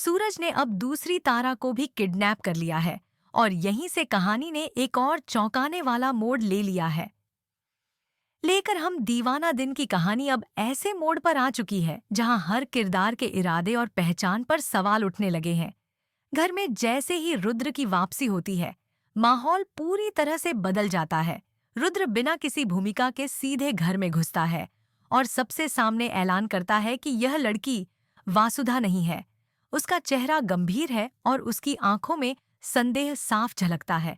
सूरज ने अब दूसरी तारा को भी किडनैप कर लिया है और यहीं से कहानी ने एक और चौंकाने वाला मोड़ ले लिया है। लेकर हम दीवाना दिन की कहानी अब ऐसे मोड़ पर आ चुकी है जहां हर किरदार के इरादे और पहचान पर सवाल उठने लगे हैं। घर में जैसे ही रुद्र की वापसी होती है, माहौल पूरी तरह से बदल जाता है। रुद्र बिना किसी भूमिका के सीधे घर में घुसता है और सबसे सामने ऐलान करता है कि यह लड़की वासुधा नहीं है। उसका चेहरा गंभीर है और उसकी आंखों में संदेह साफ झलकता है।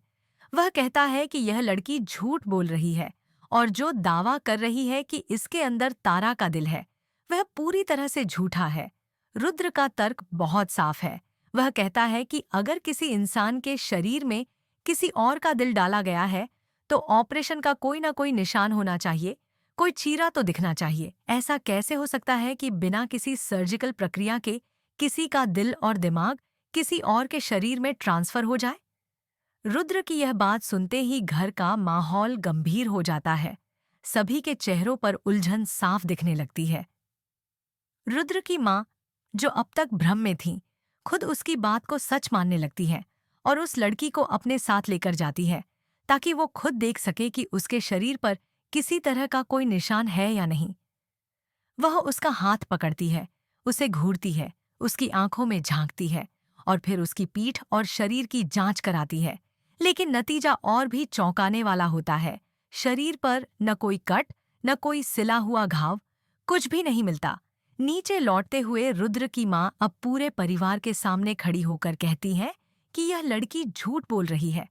वह कहता है कि यह लड़की झूठ बोल रही है और जो दावा कर रही है कि इसके अंदर तारा का दिल है, वह पूरी तरह से झूठा है। रुद्र का तर्क बहुत साफ है। वह कहता है कि अगर किसी इंसान के शरीर में किसी और का दिल डाला गया है, तो ऑपरेशन का कोई ना कोई निशान होना चाहिए, कोई चीरा तो दिखना चाहिए। ऐसा कैसे हो सकता है कि बिना किसी सर्जिकल प्रक्रिया के किसी का दिल और दिमाग किसी और के शरीर में ट्रांसफर हो जाए? रुद्र की यह बात सुनते ही घर का माहौल गंभीर हो जाता है। सभी के चेहरों पर उलझन साफ दिखने लगती है। रुद्र की माँ, जो अब तक भ्रम में थी, खुद उसकी बात को सच मानने लगती है और उस लड़की को अपने साथ लेकर जाती है ताकि वो खुद देख सके कि उसके शरीर पर किसी तरह का कोई निशान है या नहीं। वह उसका हाथ पकड़ती है, उसे घूरती है, उसकी आंखों में झांकती है और फिर उसकी पीठ और शरीर की जांच कराती है। लेकिन नतीजा और भी चौंकाने वाला होता है। शरीर पर न कोई कट, न कोई सिला हुआ घाव, कुछ भी नहीं मिलता। नीचे लौटते हुए रुद्र की माँ अब पूरे परिवार के सामने खड़ी होकर कहती है कि यह लड़की झूठ बोल रही है।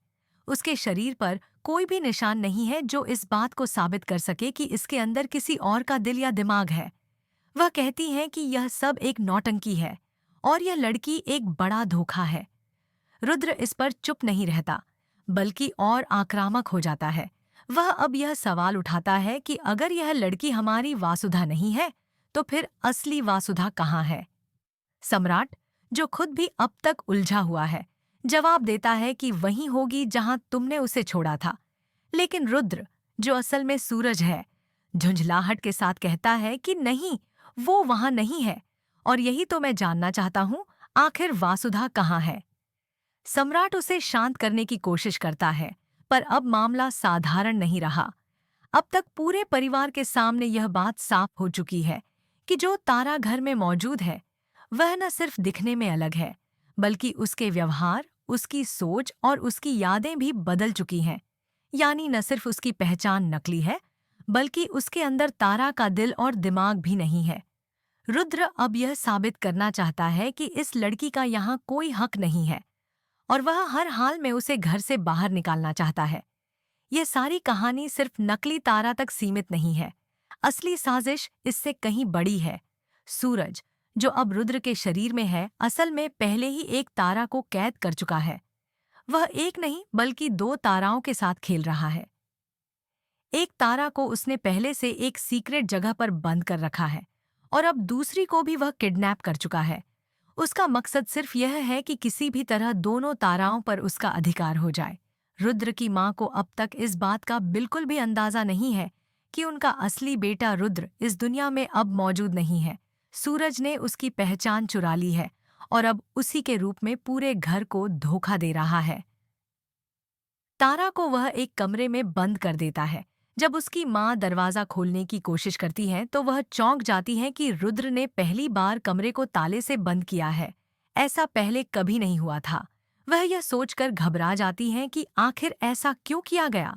उसके शरीर पर कोई भी निशान नहीं है जो इस बात को साबित कर सके कि इसके अंदर किसी और का दिल या दिमाग है। वह कहती है कि यह सब एक नौटंकी है और यह लड़की एक बड़ा धोखा है। रुद्र इस पर चुप नहीं रहता, बल्कि और आक्रामक हो जाता है। वह अब यह सवाल उठाता है कि अगर यह लड़की हमारी वासुधा नहीं है, तो फिर असली वासुधा कहाँ है? सम्राट, जो खुद भी अब तक उलझा हुआ है, जवाब देता है कि वहीं होगी जहां तुमने उसे छोड़ा था। लेकिन रुद्र, जो असल में सूरज है, झुंझलाहट के साथ कहता है कि नहीं, वो वहां नहीं है और यही तो मैं जानना चाहता हूं, आखिर वासुधा कहाँ है? सम्राट उसे शांत करने की कोशिश करता है, पर अब मामला साधारण नहीं रहा। अब तक पूरे परिवार के सामने यह बात साफ हो चुकी है कि जो तारा घर में मौजूद है, वह न सिर्फ दिखने में अलग है, बल्कि उसके व्यवहार, उसकी सोच और उसकी यादें भी बदल चुकी हैं। यानी न सिर्फ उसकी पहचान नकली है, बल्कि उसके अंदर तारा का दिल और दिमाग भी नहीं है। रुद्र अब यह साबित करना चाहता है कि इस लड़की का यहाँ कोई हक नहीं है और वह हर हाल में उसे घर से बाहर निकालना चाहता है। यह सारी कहानी सिर्फ नकली तारा तक सीमित नहीं है। असली साजिश इससे कहीं बड़ी है। सूरज, जो अब रुद्र के शरीर में है, असल में पहले ही एक तारा को कैद कर चुका है। वह एक नहीं बल्कि दो ताराओं के साथ खेल रहा है। एक तारा को उसने पहले से एक सीक्रेट जगह पर बंद कर रखा है और अब दूसरी को भी वह किडनैप कर चुका है। उसका मकसद सिर्फ यह है कि किसी भी तरह दोनों ताराओं पर उसका अधिकार हो जाए। रुद्र की माँ को अब तक इस बात का बिल्कुल भी अंदाजा नहीं है कि उनका असली बेटा रुद्र इस दुनिया में अब मौजूद नहीं है। सूरज ने उसकी पहचान चुरा ली है और अब उसी के रूप में पूरे घर को धोखा दे रहा है। तारा को वह एक कमरे में बंद कर देता है। जब उसकी माँ दरवाजा खोलने की कोशिश करती है तो वह चौंक जाती है कि रुद्र ने पहली बार कमरे को ताले से बंद किया है। ऐसा पहले कभी नहीं हुआ था। वह यह सोचकर घबरा जाती है कि आखिर ऐसा क्यों किया गया।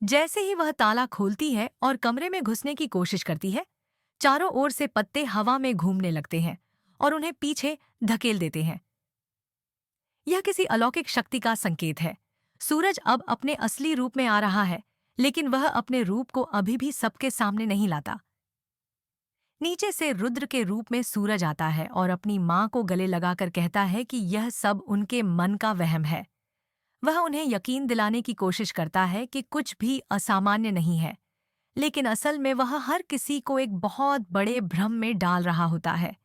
जैसे ही वह ताला खोलती है और कमरे में घुसने की कोशिश करती है, चारों ओर से पत्ते हवा में घूमने लगते हैं और उन्हें पीछे धकेल देते हैं। यह किसी अलौकिक शक्ति का संकेत है। सूरज अब अपने असली रूप में आ रहा है, लेकिन वह अपने रूप को अभी भी सबके सामने नहीं लाता। नीचे से रुद्र के रूप में सूरज आता है और अपनी माँ को गले लगाकर कहता है कि यह सब उनके मन का वहम है। वह उन्हें यकीन दिलाने की कोशिश करता है कि कुछ भी असामान्य नहीं है, लेकिन असल में वह हर किसी को एक बहुत बड़े भ्रम में डाल रहा होता है।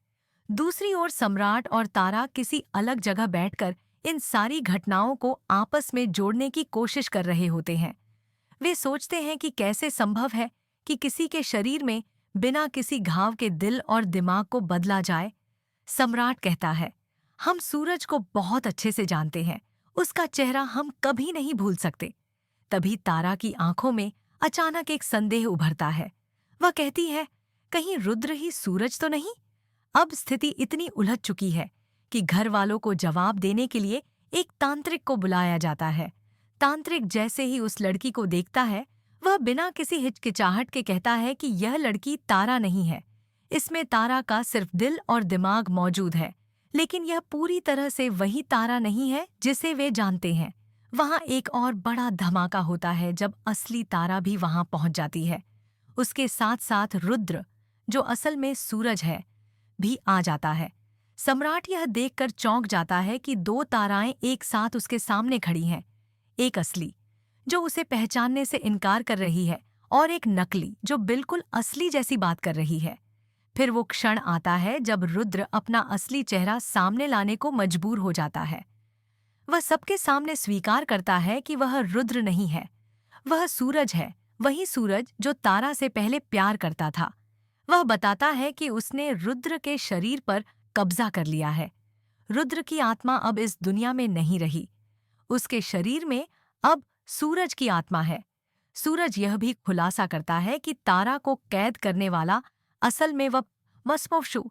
दूसरी ओर सम्राट और तारा किसी अलग जगह बैठकर इन सारी घटनाओं को आपस में जोड़ने की कोशिश कर रहे होते हैं। वे सोचते हैं कि कैसे संभव है कि किसी के शरीर में बिना किसी घाव के दिल और दिमाग को बदला जाए। सम्राट कहता है, हम सूरज को बहुत अच्छे से जानते हैं, उसका चेहरा हम कभी नहीं भूल सकते। तभी तारा की आंखों में अचानक एक संदेह उभरता है। वह कहती है, कहीं रुद्र ही सूरज तो नहीं? अब स्थिति इतनी उलझ चुकी है कि घर वालों को जवाब देने के लिए एक तांत्रिक को बुलाया जाता है। तांत्रिक जैसे ही उस लड़की को देखता है, वह बिना किसी हिचकिचाहट के कहता है कि यह लड़की तारा नहीं है। इसमें तारा का सिर्फ दिल और दिमाग मौजूद है, लेकिन यह पूरी तरह से वही तारा नहीं है जिसे वे जानते हैं। वहाँ एक और बड़ा धमाका होता है जब असली तारा भी वहाँ पहुँच जाती है। उसके साथ साथ रुद्र, जो असल में सूरज है, भी आ जाता है। सम्राट यह देखकर चौंक जाता है कि दो ताराएं एक साथ उसके सामने खड़ी हैं। एक असली, जो उसे पहचानने से इनकार कर रही है, और एक नकली, जो बिल्कुल असली जैसी बात कर रही है। फिर वो क्षण आता है जब रुद्र अपना असली चेहरा सामने लाने को मजबूर हो जाता है। वह सबके सामने स्वीकार करता है कि वह रुद्र नहीं है, वह सूरज है, वही सूरज जो तारा से पहले प्यार करता था। वह बताता है कि उसने रुद्र के शरीर पर कब्जा कर लिया है। रुद्र की आत्मा अब इस दुनिया में नहीं रही, उसके शरीर में अब सूरज की आत्मा है। सूरज यह भी खुलासा करता है कि तारा को कैद करने वाला असल में वह मस्मोशु